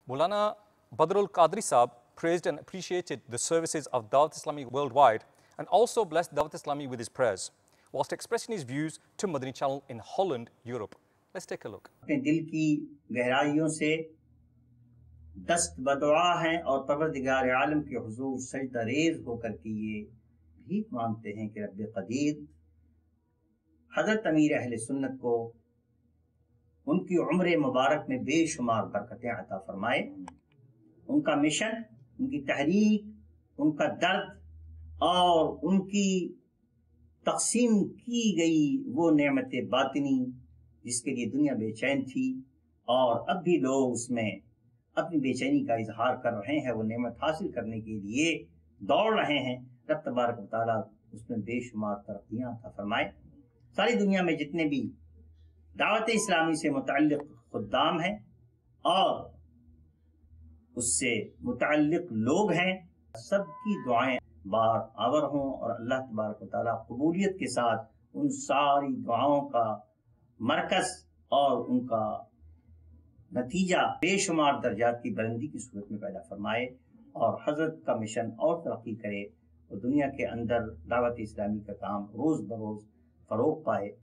Maulana Badrul Qadri Saab praised and appreciated the services of Dawat Islami worldwide and also blessed Dawat Islami with his prayers, whilst expressing his views to Madani Channel in Holland, Europe. Let's take a look. اپنے دل کی گہرائیوں سے دست بدعا ہیں اور پروردگار عالم کے حضور سجدہ ریز ہو کر کے یہ بھیک مانگتے ہیں کہ رب قدیر حضرت امیر اہل سنت کو ان کی عمر مبارک میں بے شمار برکتیں عطا فرمائے، ان کا مشن، ان کی تحریک، ان کا درد اور ان کی تقسیم کی گئی وہ نعمت باطنی جس کے لیے دنیا بے چین تھی اور اب بھی لوگ اس میں اپنی بے چینی کا اظہار کر رہے ہیں، وہ نعمت حاصل کرنے کے لیے دوڑ رہے ہیں، رب تبارک و تعالیٰ اس میں بے شمار ترقیاں عطا فرمائے۔ ساری دنیا میں جتنے بھی دعوت اسلامی سے متعلق خدام ہیں اور اس سے متعلق لوگ ہیں، سب کی دعائیں بار آور ہوں اور اللہ تبارک و تعالیٰ قبولیت کے ساتھ ان ساری دعاؤں کا مرکز اور ان کا نتیجہ بے شمار درجات کی بلندی کی صورت میں پیدا فرمائے اور حضرت کا مشن اور ترقی کرے اور دنیا کے اندر دعوت اسلامی کا کام روز بروز فروغ پائے۔